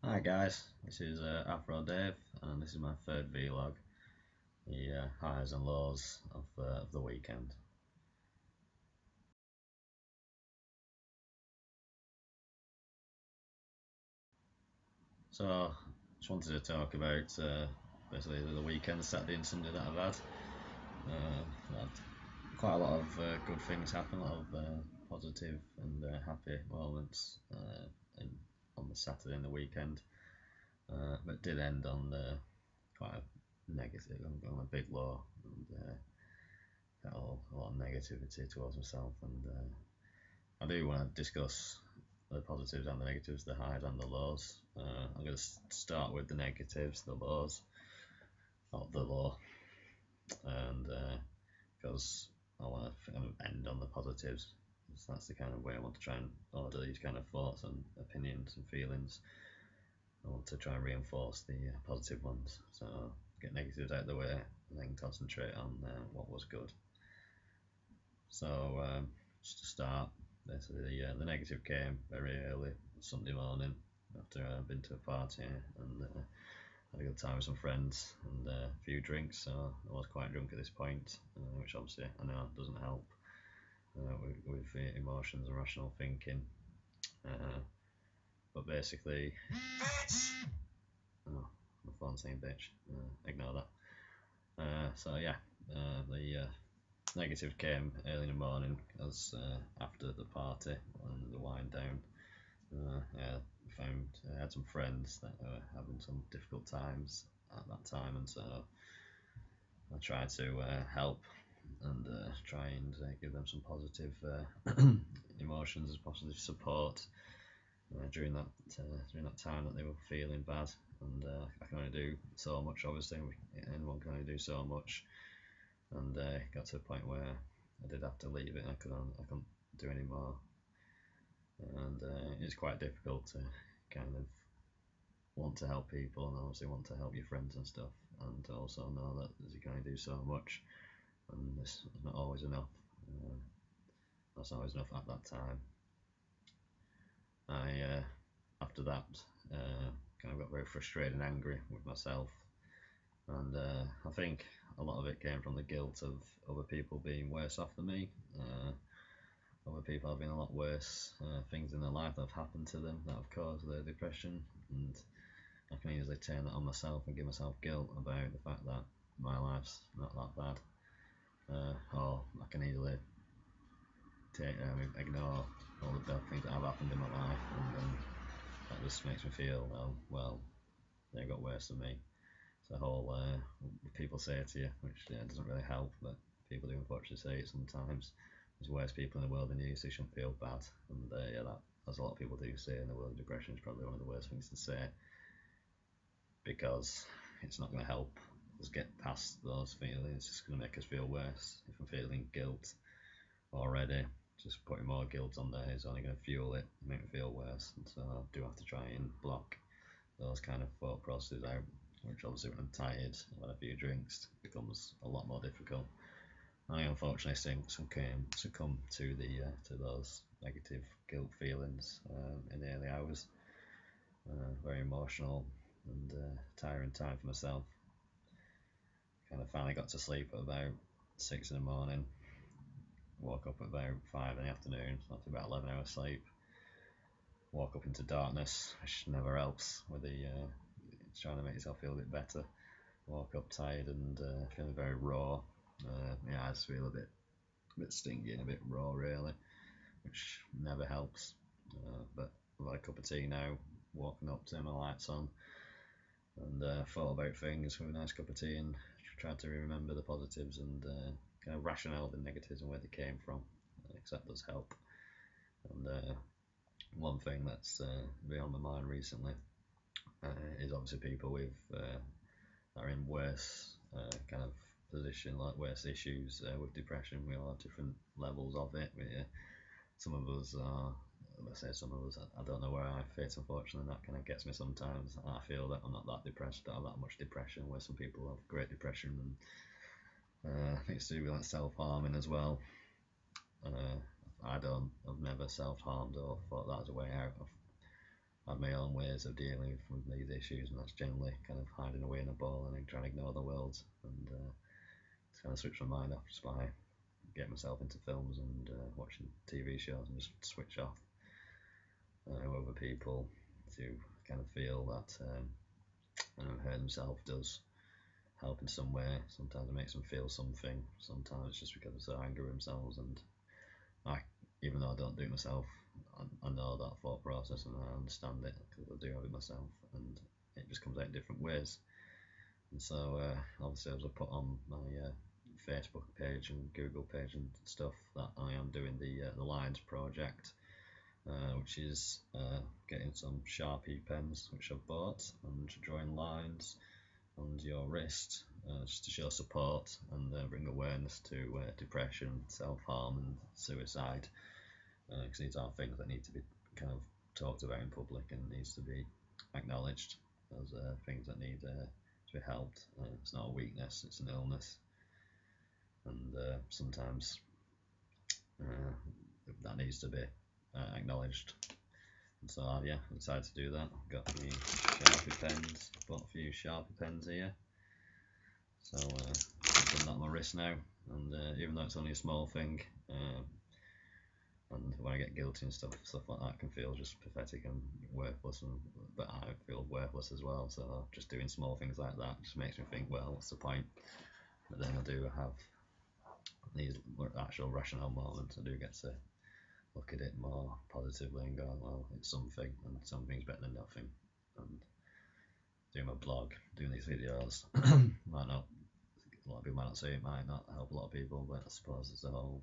Hi guys, this is Afro Dave, and this is my third vlog, the highs and lows of the weekend. So, just wanted to talk about basically the weekend, Saturday and Sunday that I've had. I've had quite a lot of good things happen, a lot of positive and happy moments on the Saturday and the weekend, but did end on quite a negative, on a big low, and got a lot of negativity towards myself. And I do want to discuss the positives and the negatives, the highs and the lows. I'm going to start with the negatives, the lows of the low, and because I want to kind of end on the positives. So that's the kind of way I want to try and order these kind of thoughts and opinions and feelings. I want to try and reinforce the positive ones. So get negatives out of the way and then concentrate on what was good. So just to start, basically the negative came very early Sunday morning after I'd been to a party and had a good time with some friends and a few drinks. So I was quite drunk at this point, which obviously I know doesn't help with emotions and rational thinking. Uh, but basically, oh, my phone's saying bitch. Ignore that. So yeah, the negative came early in the morning as after the party and the wind down. Yeah, I had some friends that were having some difficult times at that time, and so I tried to help and try and give them some positive emotions, positive support during that time that they were feeling bad. And I can only do so much. Obviously, anyone can only do so much. And it got to a point where I did have to leave it. I couldn't do any more, and it's quite difficult to kind of want to help people and obviously want to help your friends and stuff, and also know that you can only do so much, and it's not always enough. Uh, that's not always enough at that time. I after that kind of got very frustrated and angry with myself, and I think a lot of it came from the guilt of other people being worse off than me. Other people having a lot worse things in their life that have happened to them that have caused their depression, and I can easily turn that on myself and give myself guilt about the fact that my life's not that bad. Or I can easily ignore all the bad things that have happened in my life, and that just makes me feel, well, they got worse than me. It's the whole people say it to you, which doesn't really help, but people do unfortunately say it sometimes. There's worse people in the world than you, so you shouldn't feel bad. And yeah, that's a lot of people do say in the world of depression. Is probably one of the worst things to say, because it's not going to help us get past those feelings. It's just going to make us feel worse. If I'm feeling guilt already, just putting more guilt on there is only going to fuel it, make me feel worse. And so I do have to try and block those kind of thought processes out, which obviously when I'm tired, I've had a few drinks, it becomes a lot more difficult. I unfortunately succumb to those negative guilt feelings in the early hours. Very emotional and tiring time for myself. Kind of finally got to sleep at about 6 in the morning. Woke up at about 5 in the afternoon, so after about 11 hours sleep. Woke up into darkness, which never helps with the trying to make yourself feel a bit better. Woke up tired and feeling very raw. Yeah, I just feel a bit stingy and a bit raw really, which never helps. But I've had a cup of tea now, walking up, turning my lights on, and thought about things with a nice cup of tea and tried to remember the positives and kind of rationale the negatives and where they came from, because that does help. And one thing that's been on my mind recently is obviously people with that are in worse kind of position, like worse issues with depression. We all have different levels of it. Some of us are, let's say some of us, I don't know where I fit, unfortunately, and that kind of gets me sometimes. I feel that I'm not that depressed, don't have that much depression, where some people have great depression, and I think it's to do with like self-harming as well. I've never self-harmed or thought that was a way out. have my own ways of dealing with these issues, and that's generally kind of hiding away in a ball and then trying to ignore the world, and just kind of switch my mind off just by getting myself into films and watching TV shows and just switch off other people to kind of feel that hurt themselves does help in some way. Sometimes it makes them feel something, sometimes it's just because they're so angry with themselves, and even though I don't do it myself, I know that thought process and I understand it because I do have it myself, and it just comes out in different ways. And so obviously, as I put on my Facebook page and Google page and stuff, that I am doing the Lines project, which is getting some Sharpie pens which I've bought and drawing lines on your wrist just to show support and bring awareness to depression, self-harm and suicide, because these are things that need to be kind of talked about in public and needs to be acknowledged as things that need to be helped. It's not a weakness, it's an illness, and sometimes that needs to be acknowledged. And so I decided to do that. I've got the Sharpie pens, bought a few Sharpie pens here, so I've done that on my wrist now, and even though it's only a small thing, and when I get guilty and stuff like that, can feel just pathetic and worthless, but I feel worthless as well, so just doing small things like that just makes me think, well, what's the point? But then I do have these actual rational moments. I do get to look at it more positively and go, well, it's something, and something's better than nothing. And doing my blog, doing these videos, might not, a lot of people might not see it, might not help a lot of people, but I suppose as a whole,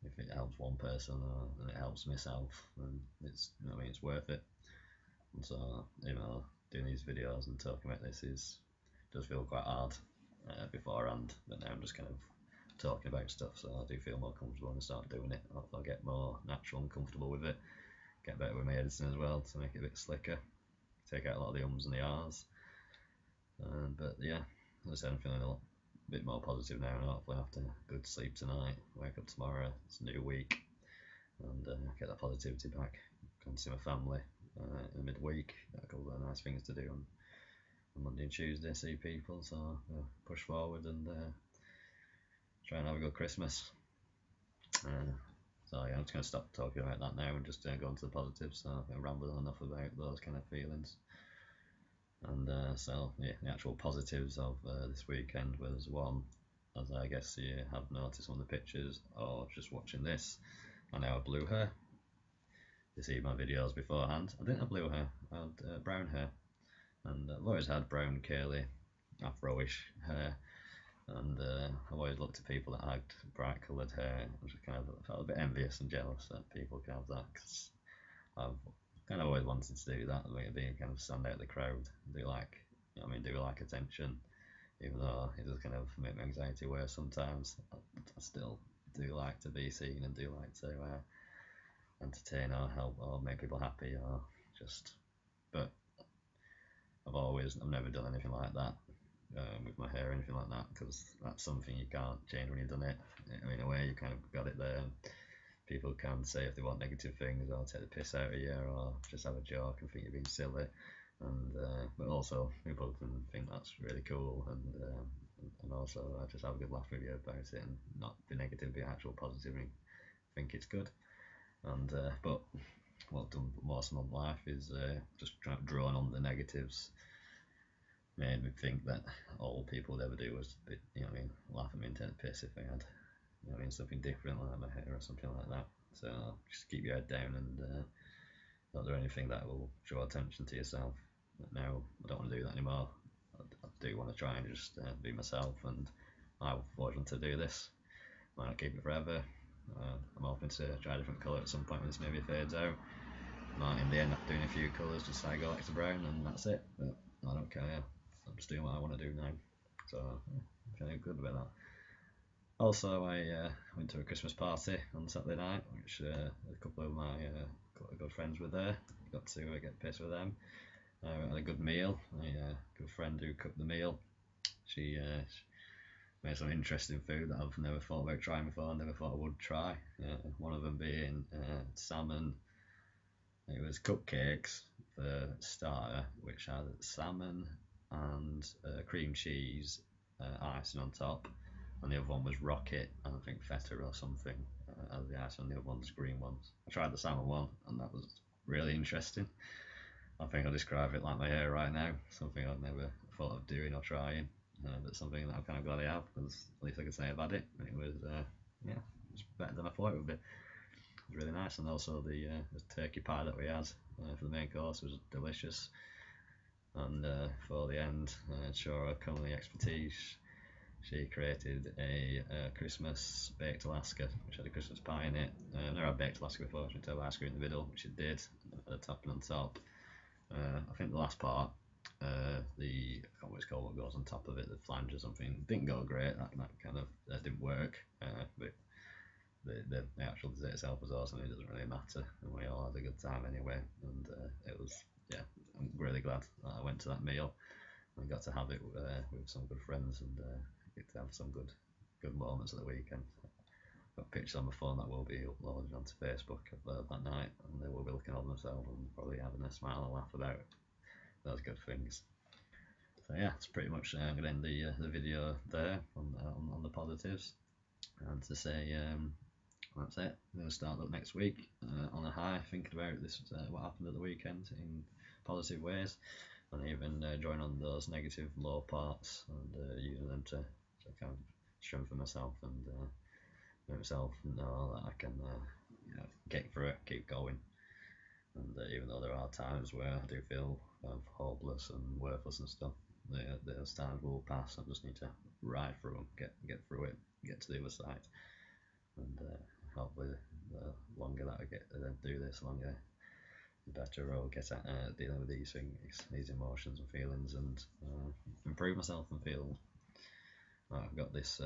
if it helps one person and it helps myself, then it's, it's worth it. And so, doing these videos and talking about this does feel quite hard beforehand, but now I'm just kind of talking about stuff, so I do feel more comfortable when I start doing it. I'll get more natural and comfortable with it, get better with my editing as well to make it a bit slicker, take out a lot of the ums and the ahs. But yeah, as I said, I'm feeling a bit more positive now, and hopefully after a good sleep tonight, wake up tomorrow, it's a new week, and get that positivity back. Go and see my family in the midweek, got a couple of nice things to do on Monday and Tuesday, see people, so push forward and try and have a good Christmas. So yeah, I'm just going to stop talking about that now and just go on to the positives. So I've rambled enough about those kind of feelings. And so yeah, the actual positives of this weekend was one, as I guess you have noticed on the pictures or just watching this, I now have blue hair. You see my videos beforehand, I didn't have blue hair, I had brown hair, and I've always had brown, curly, Afro-ish hair. And I've always looked at people that had bright coloured hair and just kind of felt a bit envious and jealous that people can have that, because I've kind of always wanted to do that, being kind of stand out of the crowd, do like attention, even though it does kind of make my anxiety worse sometimes. I still do like to be seen and do like to entertain or help or make people happy or just, but I've never done anything like that. With my hair or anything like that, because that's something you can't change when you've done it. In a way, you kind of got it there. People can say if they want negative things or take the piss out of you or just have a joke and think you're being silly, and but also people can think that's really cool, and also just have a good laugh with you about it and not be negative, be actual positive and think it's good. And but what I've done most of my life is just drawing on the negatives. Made me think that all people would ever do was, laugh at me and take the piss if they had, something different like my hair or something like that. So just keep your head down and not do anything that will draw attention to yourself. But now I don't want to do that anymore. I do want to try and just be myself, and I've always wanted to do this. Might not keep it forever. I'm hoping to try a different colour at some point when this maybe fades out. Might in the end up doing a few colours just so I go back to brown and that's it. But I don't care. I'm just doing what I want to do now, so I'm feeling good about that. Also, I went to a Christmas party on Saturday night, which a couple of my good friends were there. Got to get pissed with them. Had a good meal. A good friend who cooked the meal. She made some interesting food that I've never thought about trying before. Never thought I would try. One of them being salmon. It was cupcakes for starter, which had salmon and cream cheese icing on top, and the other one was rocket and I think feta or something as the icing on the other one's green ones. I tried the salmon one and that was really interesting. I think I'll describe it like my hair right now, something I've never thought of doing or trying, but something that I'm kind of glad I have, because at least I can say I've had it. It was, yeah, it was better than I thought it would be. It was really nice, and also the turkey pie that we had for the main course was delicious. And for the end, Shora Culinary Expertise, she created a Christmas baked Alaska, which had a Christmas pie in it. I've never had baked Alaska before, she had ice cream in the middle, which it did, the topping on top. I think the last part, I can't remember what it's called, what goes on top of it, the flange or something, didn't go great. That kind of didn't work. But the actual dessert itself was awesome. It doesn't really matter, and we all had a good time anyway. And it was, yeah, I'm really glad that I went to that meal and got to have it with some good friends, and get to have some good moments at the weekend. Got pictures on my phone that will be uploaded onto Facebook that night, and they will be looking on themselves and probably having a smile and laugh about those good things. So yeah, it's pretty much I'm going to end the video there on the positives, and to say that's it. I'm going to start up next week on a high, thinking about this what happened at the weekend in positive ways, and even drawing on those negative low parts and using them to kind of strengthen myself and make myself know that I can get through it, keep going. And even though there are times where I do feel hopeless and worthless and stuff, those times will pass. I just need to ride through them, get through it, get to the other side. And hopefully the longer that I get to do this, the longer the better I'll get at dealing with these things, these emotions and feelings, and improve myself and feel like I've got this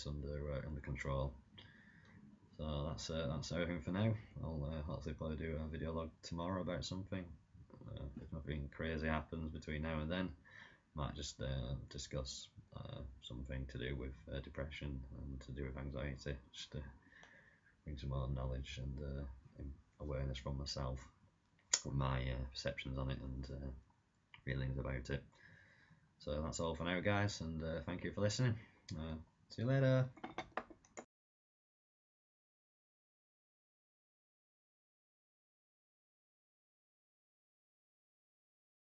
under control. So that's everything for now. I'll hopefully probably do a video log tomorrow about something. If nothing crazy happens between now and then, might just discuss something to do with depression and to do with anxiety, just to bring some more knowledge and awareness from myself, my perceptions on it and feelings about it. So that's all for now, guys, and thank you for listening. See you later.